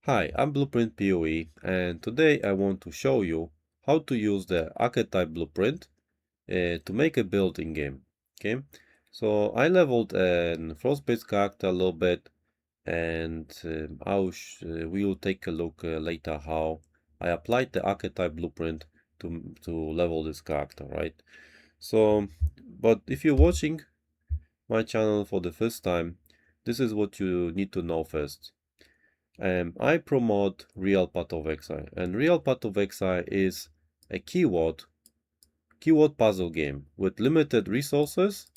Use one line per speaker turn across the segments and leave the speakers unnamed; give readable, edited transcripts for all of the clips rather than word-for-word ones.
Hi, I'm Blueprint POE, and today I want to show you how to use the Archetype Blueprint to make a build in game. Okay, so I leveled a Frost-based character a little bit, and we will take a look later how I applied the Archetype Blueprint to level this character, right? So, but if you're watching my channel for the first time, this is what you need to know first. I promote Real Path of Exile, and Real Path of Exile is a keyword puzzle game with limited resources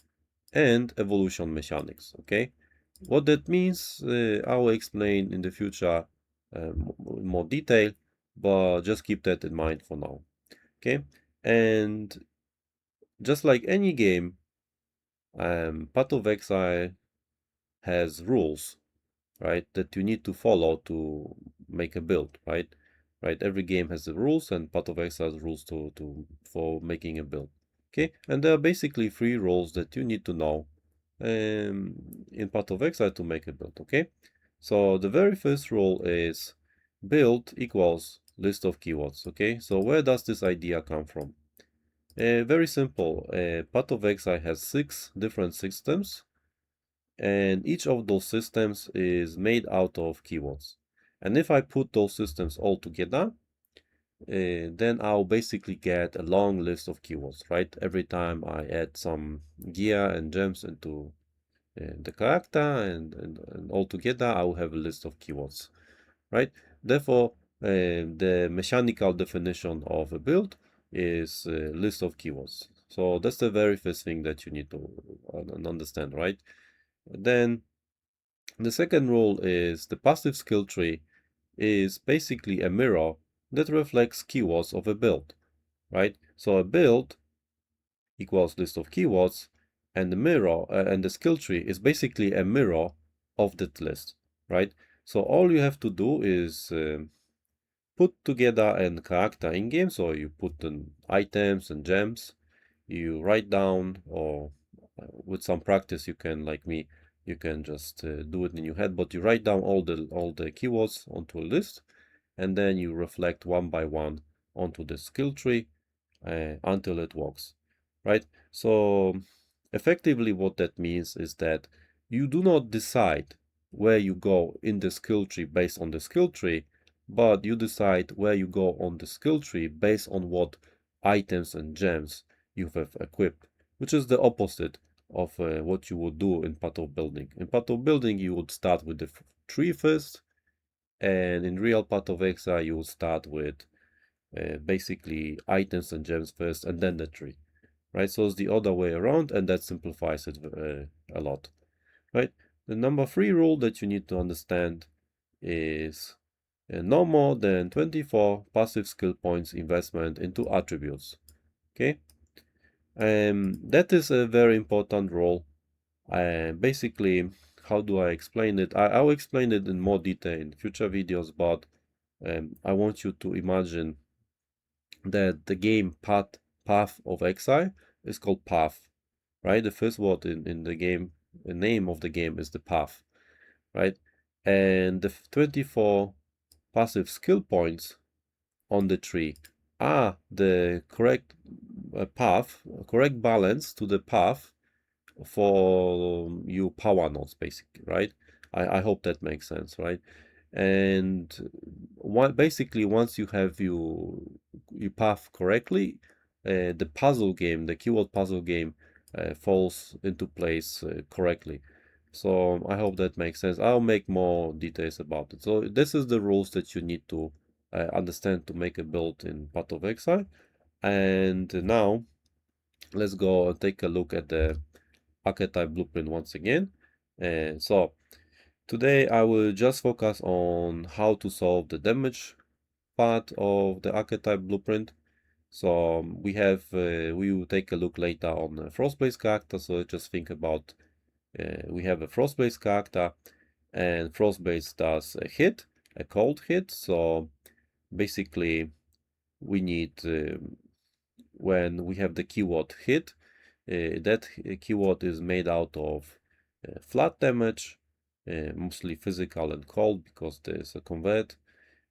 and evolution mechanics. Okay, what that means, I will explain in the future in more detail, but just keep that in mind for now. Okay, and just like any game, Path of Exile has rules, right, that you need to follow to make a build, right? Right, every game has the rules, and Path of Exile has rules for making a build. Okay, and there are basically three rules that you need to know in Path of Exile to make a build. Okay, so the very first rule is build equals list of keywords. Okay, so where does this idea come from? Very simple. Path of Exile has 6 different systems, and each of those systems is made out of keywords. And if I put those systems all together, then I'll basically get a long list of keywords, right? Every time I add some gear and gems into the character, and all together I will have a list of keywords, right? Therefore, the mechanical definition of a build is a list of keywords. So that's the very first thing that you need to understand, right? Then the second rule is the passive skill tree is basically a mirror that reflects keywords of a build, right? So a build equals list of keywords, and the mirror and the skill tree is basically a mirror of that list, right? So all you have to do is put together a character in game. So you put in items and gems, you write down, or with some practice you can, like me, you can just do it in your head, but you write down all the keywords onto a list, and then you reflect one by one onto the skill tree until it works, right? So effectively what that means is that you do not decide where you go in the skill tree based on the skill tree, but you decide where you go on the skill tree based on what items and gems you have equipped, which is the opposite of what you would do in Path of Building. In Path of Building, you would start with the tree first, and in real Path of Exile, you would start with basically items and gems first, and then the tree, right? So it's the other way around, and that simplifies it a lot, right? The number 3 rule that you need to understand is no more than 24 passive skill points investment into attributes. Okay, that is a very important rule. Basically, how do I explain it? I'll explain it in more detail in future videos, but I want you to imagine that the game Path of Exile is called Path, right? The first word in the game, the name of the game is the path, right? And the 24 passive skill points on the tree are the correct path, correct balance to the path for you power nodes, basically, right? I hope that makes sense, right? And basically once you have you path correctly, the puzzle game, the keyword puzzle game, falls into place correctly. So I hope that makes sense. I'll make more details about it. So this is the rules that you need to understand to make a build in Path of Exile. And now let's go and take a look at the Archetype Blueprint once again. So today I will just focus on how to solve the damage part of the Archetype Blueprint. So we will take a look later on the Frost-based character. So just think about we have a Frost-based character, and Frost-based does a hit, a cold hit. So basically we need when we have the keyword hit, that keyword is made out of flat damage, mostly physical and cold because there's a convert.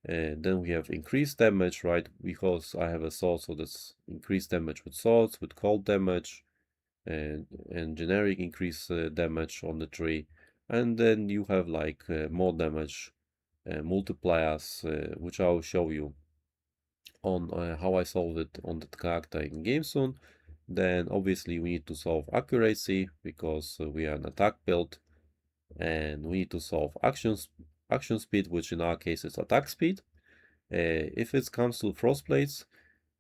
Then we have increased damage, right? Because I have a sword, so that's increased damage with swords, with cold damage, and generic increase damage on the tree. And then you have like more damage multipliers, which I'll show you on how I solved it on that character in game soon. Then obviously we need to solve accuracy because we are an attack build, and we need to solve action speed, which in our case is attack speed. If it comes to Frostblades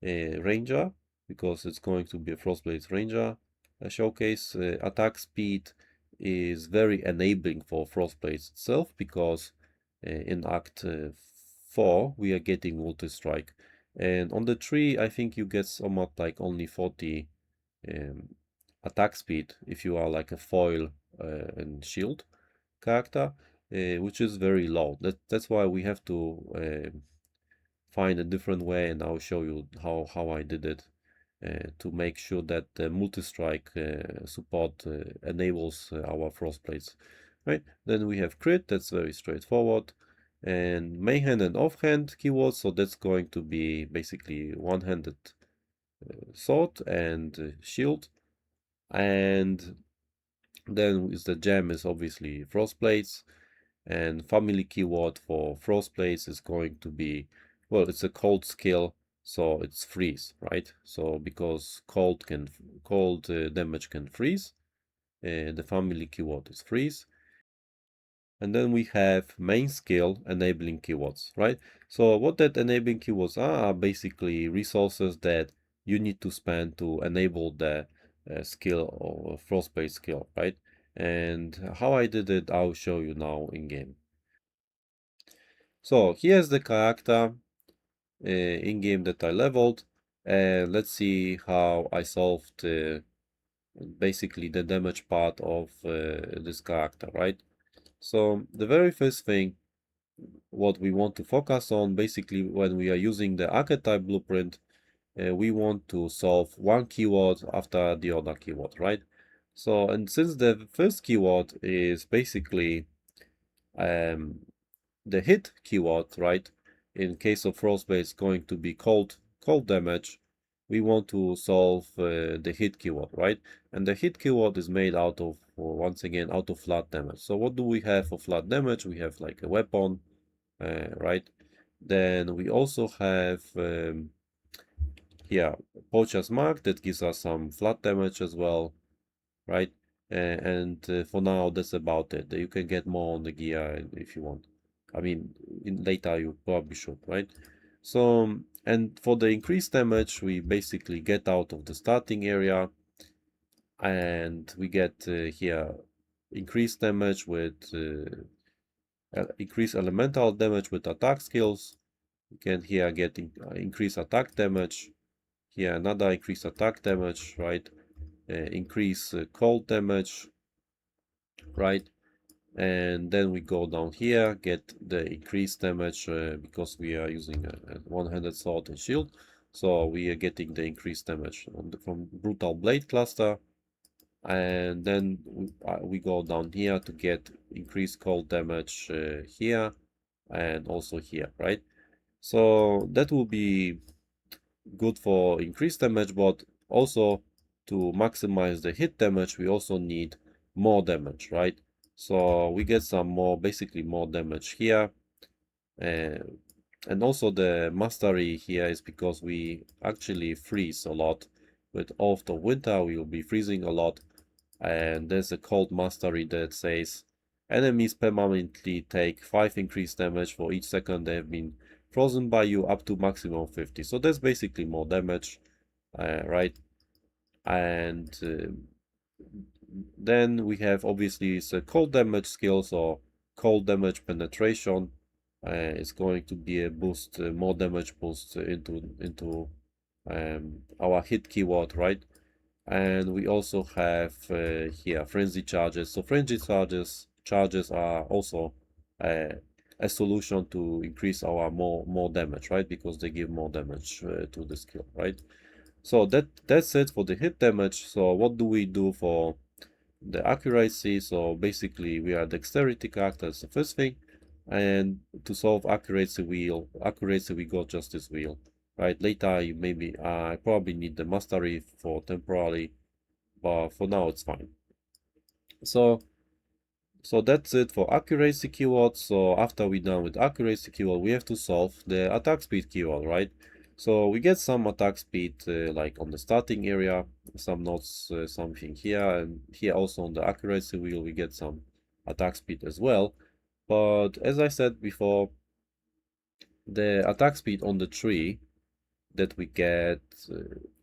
Ranger, because it's going to be a Frostblades Ranger showcase, attack speed is very enabling for Frostblades itself because in Act 4 we are getting multi-strike. And on the tree, I think you get somewhat like only 40 um, attack speed if you are like a foil and shield character, which is very low. That's why we have to find a different way, and I'll show you how I did it to make sure that the multi-strike support enables our frostblades. Right? Then we have crit, that's very straightforward, and main-hand and off-hand keywords. So that's going to be basically one-handed sword and shield, and then is the gem is obviously frostblades, and family keyword for frostblades is going to be, well, it's a cold skill, so it's freeze, right? So because cold damage can freeze, the family keyword is freeze. And then we have main skill enabling keywords, right? So what that enabling keywords are basically resources that you need to spend to enable the skill or frostblade skill, right? And how I did it, I'll show you now in game. So here's the character in game that I leveled, and let's see how I solved basically the damage part of this character, right? So the very first thing what we want to focus on, basically when we are using the archetype blueprint, we want to solve one keyword after the other keyword, right? So, and since the first keyword is basically um, the hit keyword, right? In case of frostbite, it's going to be cold damage. We want to solve the hit keyword, right? And the hit keyword is made out of, once again, out of flat damage. So what do we have for flat damage? We have like a weapon, right? Then we also have here Poacher's Mark that gives us some flat damage as well, right? And for now, that's about it. You can get more on the gear if you want. I mean, in later you probably should, right? So, and for the increased damage, we basically get out of the starting area, and we get here increased damage with increased elemental damage with attack skills. You can here get increased attack damage. Here another increased attack damage, right? Increase cold damage, right? And then we go down here, get the increased damage because we are using a one-handed sword and shield. So we are getting the increased damage from brutal blade cluster. And then we go down here to get increased cold damage here and also here, right? So that will be good for increased damage, but also to maximize the hit damage, we also need more damage, right? So we get some more, basically more damage here. And also the mastery here is because we actually freeze a lot. With Oath of Winter, we will be freezing a lot. And there's a cold mastery that says enemies permanently take 5 increased damage for each second they have been frozen by you, up to maximum 50. So that's basically more damage, right? And then we have obviously it's a cold damage skill, so cold damage penetration is going to be a boost, more damage boost into our hit keyword, right? And we also have here frenzy charges. So frenzy charges are also uh, a solution to increase our more damage, right? Because they give more damage to the skill, right? So that's it for the hit damage. So what do we do for the accuracy. So basically we are dexterity character, that's the first thing. And to solve accuracy we got justice wheel. Right, later you maybe I probably need the mastery for temporarily, but for now it's fine. So that's it for accuracy keyword. So after we're done with accuracy keyword, we have to solve the attack speed keyword, right? So we get some attack speed like on the starting area, some notes, something here, and here also on the accuracy wheel we get some attack speed as well. But as I said before, the attack speed on the tree that we get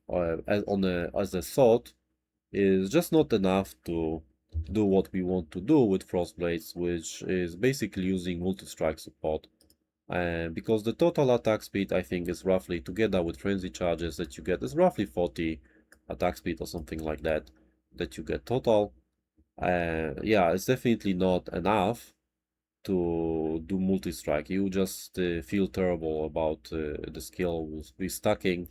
as a thought is just not enough to do what we want to do with Frostblades, which is basically using multi-strike support. And because the total attack speed, I think, is roughly, together with frenzy charges that you get, is roughly 40 attack speed or something like that, that you get total. Yeah, it's definitely not enough to do multi-strike. You just feel terrible about the skill will be stacking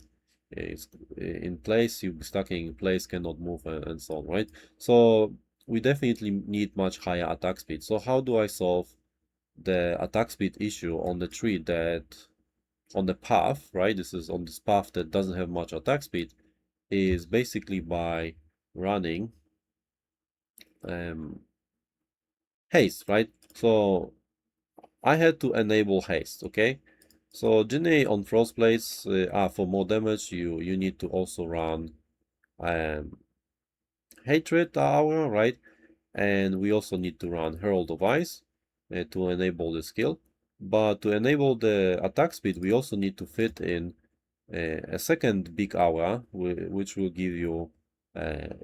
is in place, you'll be stacking in place, cannot move, and so on, right? So we definitely need much higher attack speed. So how do I solve the attack speed issue on the tree that on the path, right? This is on this path that doesn't have much attack speed, is basically by running um, haste, right? So I had to enable haste, okay? So generally on Frostblades, for more damage, you need to also run um, Hatred Hour, right? And we also need to run Herald of Ice to enable the skill. But to enable the attack speed, we also need to fit in a second big aura, which will give you uh,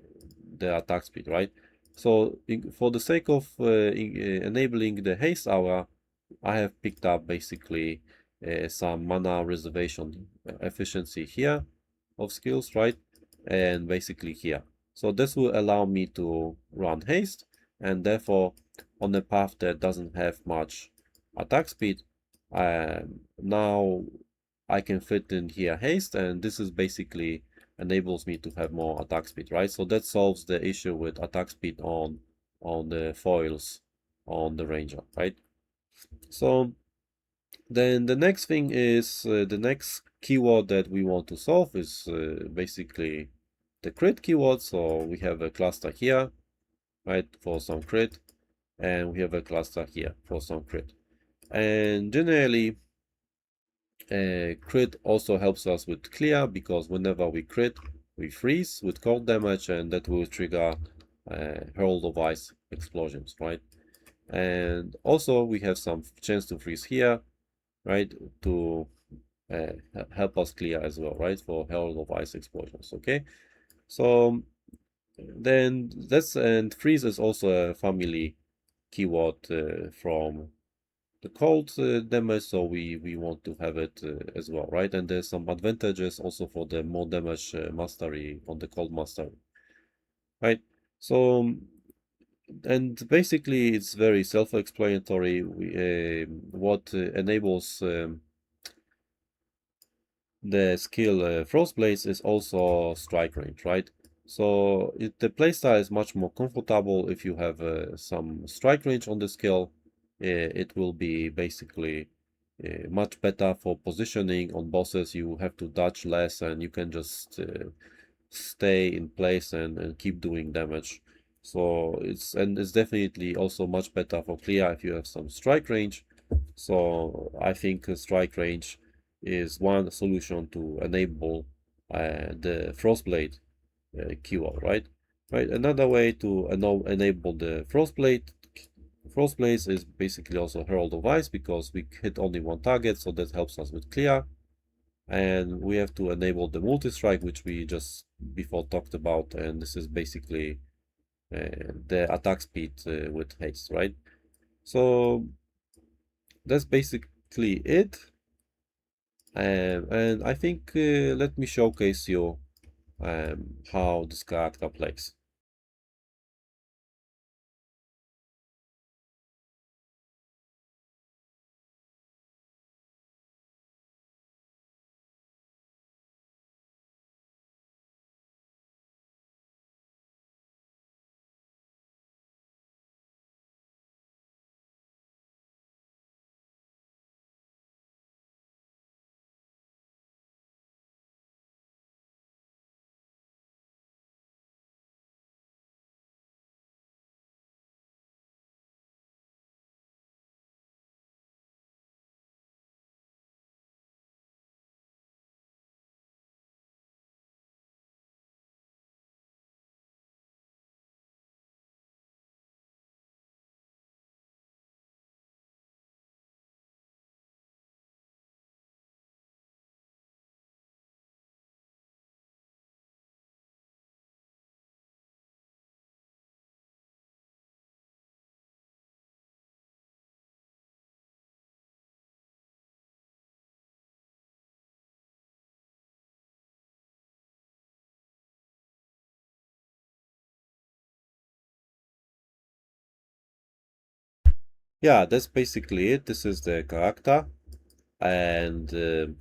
the attack speed, right? So for the sake of enabling the haste aura, I have picked up basically some mana reservation efficiency here of skills, right? And basically here. So this will allow me to run haste, and therefore on a path that doesn't have much attack speed, now I can fit in here haste, and this is basically enables me to have more attack speed, right? So that solves the issue with attack speed on the foils on the ranger, right? So then the next thing is the next keyword that we want to solve is basically the crit keyword. So we have a cluster here, right, for some crit, and we have a cluster here for some crit. And generally, crit also helps us with clear, because whenever we crit, we freeze with cold damage, and that will trigger Herald of Ice explosions, right? And also we have some chance to freeze here, right, to help us clear as well, right, for Herald of Ice explosions. Okay, so then and freeze is also a family keyword from the cold damage, so we want to have it as well, right? And there's some advantages also for the more damage mastery on the cold mastery, right? So and basically it's very self-explanatory. What enables the skill Frostblades is also strike range, right? So the playstyle is much more comfortable if you have some strike range on the skill. It will be basically much better for positioning on bosses. You have to dodge less, and you can just stay in place and keep doing damage. So it's definitely also much better for clear if you have some strike range. So I think strike range is one solution to enable the Frostblade keyword, right? Right. Another way to enable the Frostblades is basically also Herald of Ice, because we hit only one target, so that helps us with clear. And we have to enable the multi-strike, which we just before talked about, and this is basically the attack speed with haste, right? So that's basically it. And I think let me showcase you how this character plays. Yeah, that's basically it. This is the character. And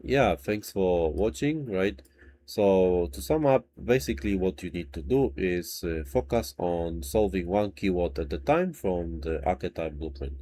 yeah, thanks for watching, right? So to sum up, basically what you need to do is focus on solving one keyword at a time from the archetype blueprint.